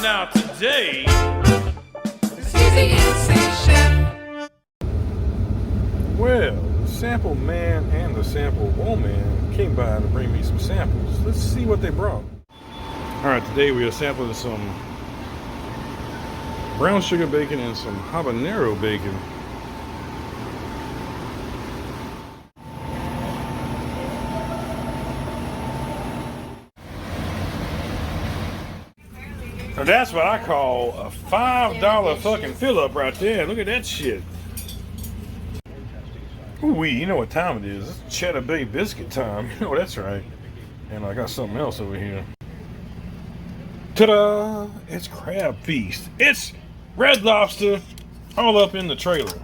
out today. Well, the sample man and the sample woman came by to bring me some samples. Let's see what they brought. Alright, today we are sampling some brown sugar bacon and some habanero bacon. Now that's what I call a $5 fucking fill up right there. Look at that shit. Ooh, you know what time it is. It's Cheddar Bay biscuit time. You know that's right. And I got something else over here. Ta-da! It's Crab Feast. It's Red Lobster all up in the trailer.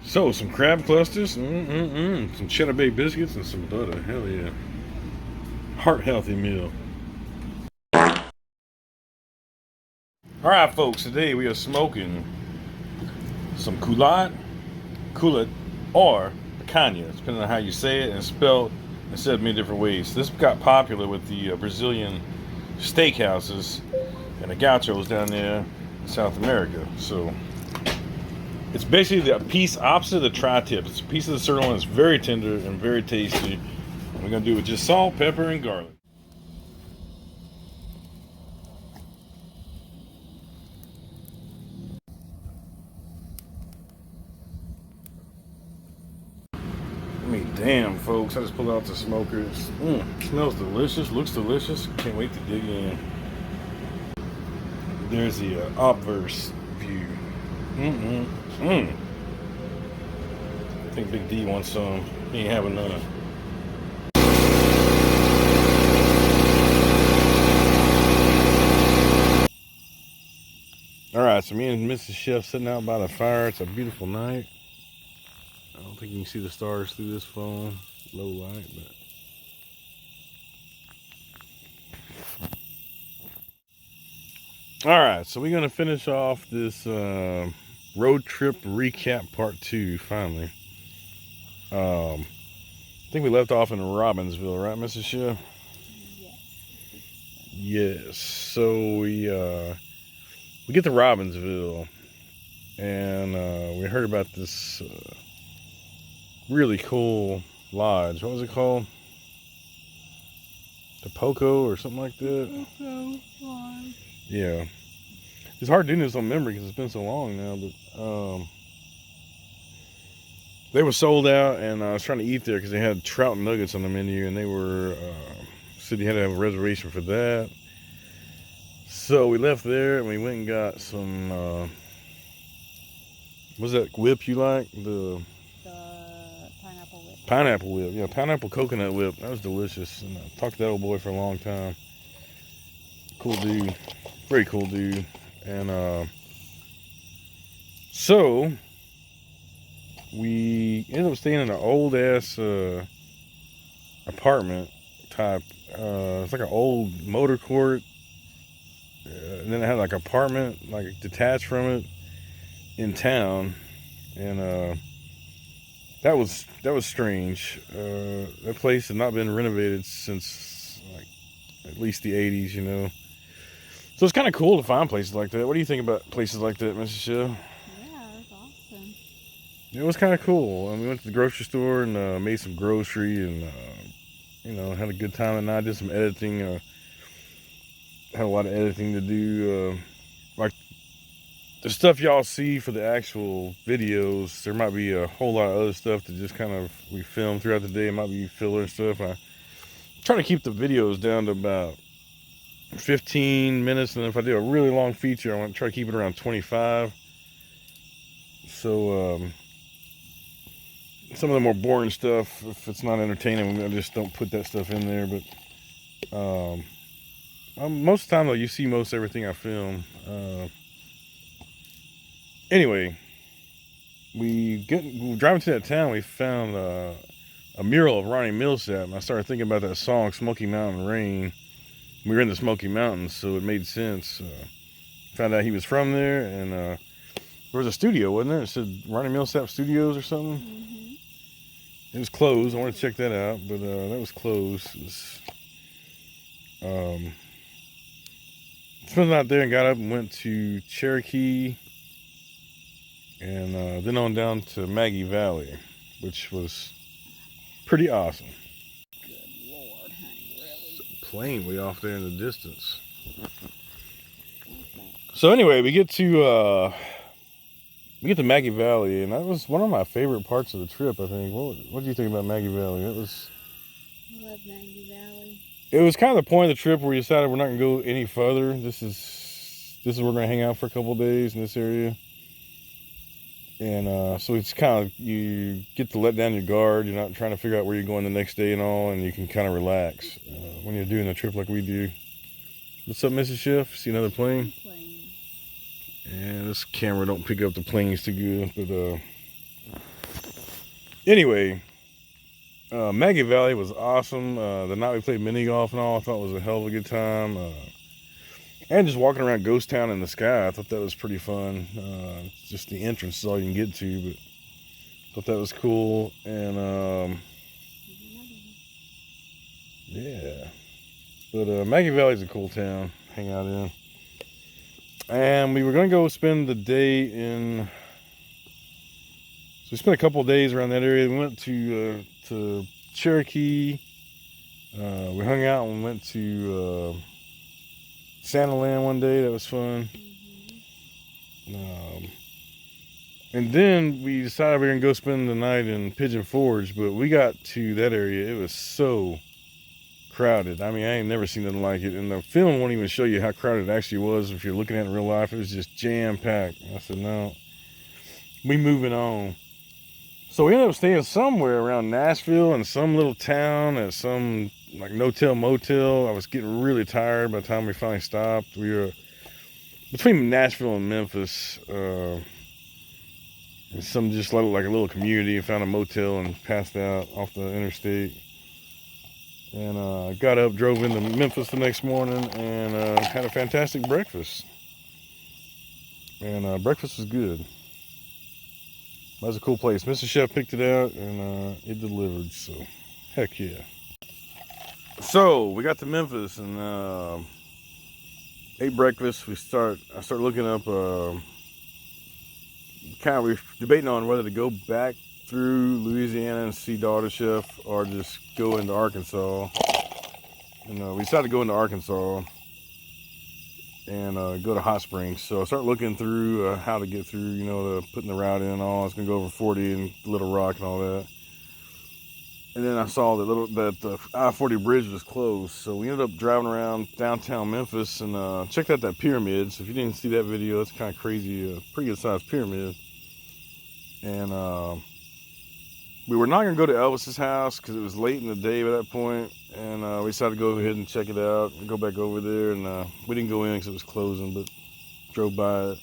So, some crab clusters, some Cheddar Bay biscuits, and some butter. Hell yeah. Heart healthy meal. Alright folks, today we are smoking some culotte, or picanha, depending on how you say it, and it's spelled and said many different ways. This got popular with the Brazilian steakhouses and the gauchos down there in South America. So it's basically the piece opposite of the tri-tip. It's a piece of the sirloin that's very tender and very tasty. And we're going to do it with just salt, pepper, and garlic. I mean, damn, folks, I just pulled out the smokers. Smells delicious, looks delicious. Can't wait to dig in. There's the obverse view. I think Big D wants some. He ain't having none. Alright, so me and Mrs. Chef sitting out by the fire. It's a beautiful night. I don't think you can see the stars through this phone. Low light, but. Alright, so we're going to finish off this road trip recap part 2, finally. I think we left off in Robbinsville, right, Mrs. Chef? Yes. So we get to Robbinsville, and we heard about this really cool lodge. What was it called? The Poco or something like that? Poco Lodge. Yeah. It's hard doing this on memory because it's been so long now, but they were sold out, and I was trying to eat there because they had trout and nuggets on the menu, and they were said you had to have a reservation for that. So we left there and we went and got some what was that whip you like? The pineapple whip. Pineapple whip, yeah, pineapple coconut whip. That was delicious. And I talked to that old boy for a long time. Cool dude, very cool dude. And so we ended up staying in an old ass apartment type. It's like an old motor court, and then it had like an apartment like detached from it in town, and that was strange. That place had not been renovated since like at least the 80s, you know. So it's kind of cool to find places like that. What do you think about places like that, Mrs. Shell? Yeah, it's awesome. It was kind of cool. We went to the grocery store and made some grocery, and you know, had a good time. And I did some editing. Had a lot of editing to do. Like the stuff y'all see for the actual videos, there might be a whole lot of other stuff that just kind of we film throughout the day. It might be filler and stuff. I try to keep the videos down to about 15 minutes, and if I do a really long feature, I want to try to keep it around 25. So some of the more boring stuff, if it's not entertaining, I just don't put that stuff in there. But most of the time though, you see most everything I film. Anyway, we driving to that town, we found a mural of Ronnie Milsap, and I started thinking about that song Smoky Mountain Rain. We were in the Smoky Mountains, so it made sense. Found out he was from there, and there was a studio, wasn't there? It said Ronnie Milsap Studios or something. Mm-hmm. It was closed. I wanted to check that out, but that was closed. It was, spent the night there and got up and went to Cherokee, and then on down to Maggie Valley, which was pretty awesome. Good Lord, honey, really? Plane way off there in the distance. So anyway, we get to Maggie Valley, and that was one of my favorite parts of the trip, I think. What do you think about Maggie Valley? I love Maggie Valley. It was kind of the point of the trip where we decided we're not going to go any further. This is where we're going to hang out for a couple of days in this area. And so it's kind of, you get to let down your guard. You're not trying to figure out where you're going the next day and all, and you can kind of relax when you're doing a trip like we do. What's up, Mrs. Chef? See another plane? And this camera don't pick up the planes too good. But anyway, Maggie Valley was awesome. The night we played mini golf and all, I thought was a hell of a good time. And just walking around Ghost Town in the sky, I thought that was pretty fun. Just the entrance is all you can get to, but I thought that was cool. And yeah, but Maggie Valley's a cool town, hang out in. And we were going to go spend the day in. So we spent a couple of days around that area. We went to Cherokee. We hung out and went to Santa Land one day. That was fun. And then we decided we were going to go spend the night in Pigeon Forge. But we got to that area. It was so crowded. I mean, I ain't never seen nothing like it. And the film won't even show you how crowded it actually was. If you're looking at it in real life, it was just jam-packed. I said, no. We moving on. So we ended up staying somewhere around Nashville in some little town at some like no-tell motel. I was getting really tired by the time we finally stopped. We were between Nashville and Memphis. Some just like a little community. Found a motel and passed out off the interstate. And got up, drove into Memphis the next morning, and had a fantastic breakfast. And breakfast was good. That was a cool place. Mr. Chef picked it out, and it delivered, so heck yeah. So we got to Memphis and ate breakfast. I started looking up, we were debating on whether to go back through Louisiana and see Daughter Chef or just go into Arkansas. And we decided to go into Arkansas and go to Hot Springs. So I started looking through how to get through, putting the route in and all. It's going to go over 40 and Little Rock and all that. And then I saw that the I-40 bridge was closed. So we ended up driving around downtown Memphis and checked out that pyramid. So if you didn't see that video, it's kind of crazy, pretty good sized pyramid. And we were not going to go to Elvis's house because it was late in the day by that point. And we decided to go ahead and check it out and go back over there. And we didn't go in because it was closing, but drove by it.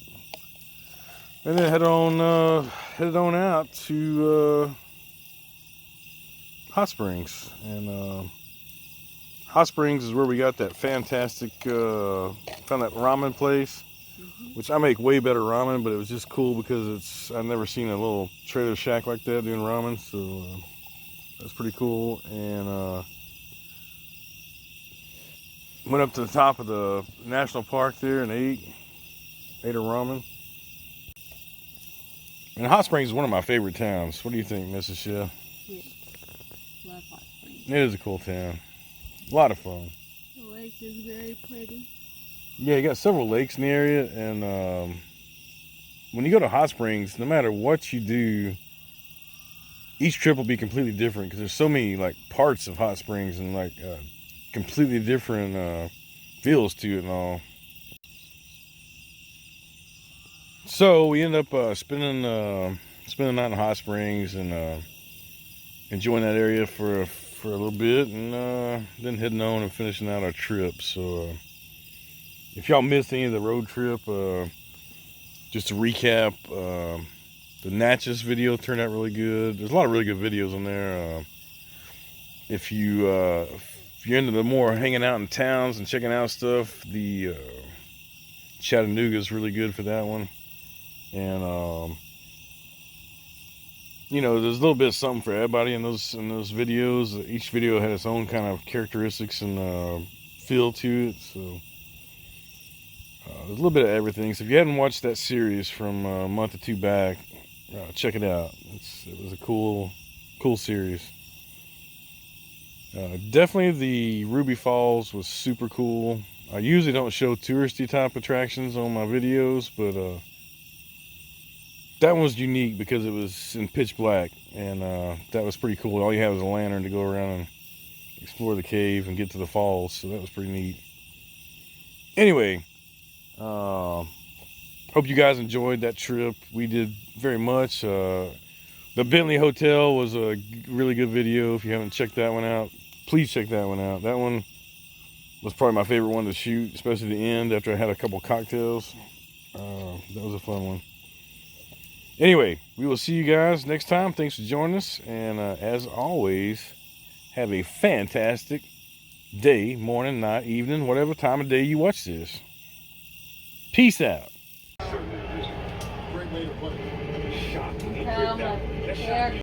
And then headed on out to Hot Springs. And Hot Springs is where we got that fantastic, found that ramen place. Which I make way better ramen, but it was just cool because I've never seen a little trailer shack like that doing ramen, so that's pretty cool. And went up to the top of the national park there and ate a ramen. And Hot Springs is one of my favorite towns. What do you think, Mrs. Chef? Yeah. Love Hot Springs. It is a cool town. A lot of fun. The lake is very pretty. Yeah, you got several lakes in the area, and when you go to Hot Springs, no matter what you do, each trip will be completely different because there's so many like parts of Hot Springs and like completely different feels to it and all. So we end up spending the night in Hot Springs and enjoying that area for a little bit, and then heading on and finishing out our trip. So. If y'all missed any of the road trip, just to recap, the Natchez video turned out really good. There's a lot of really good videos on there. If you're into the more hanging out in towns and checking out stuff, the Chattanooga is really good for that one. And there's a little bit of something for everybody in those videos. Each video had its own kind of characteristics and feel to it. So. there's a little bit of everything. So if you hadn't watched that series from a month or two back, check it out. It was a cool series. Definitely the Ruby Falls was super cool. I usually don't show touristy type attractions on my videos, but that one was unique because it was in pitch black, and that was pretty cool. All you had was a lantern to go around and explore the cave and get to the falls, so that was pretty neat. Anyway, hope you guys enjoyed that trip. We did very much. The Bentley Hotel was a really good video. If you haven't checked that one out, please check that one out. That one was probably my favorite one to shoot, especially the end after I had a couple cocktails. That was a fun one. Anyway, we will see you guys next time. Thanks for joining us, and as always, have a fantastic day, morning, night, evening, whatever time of day you watch this. Peace out. Great way to put it. How much?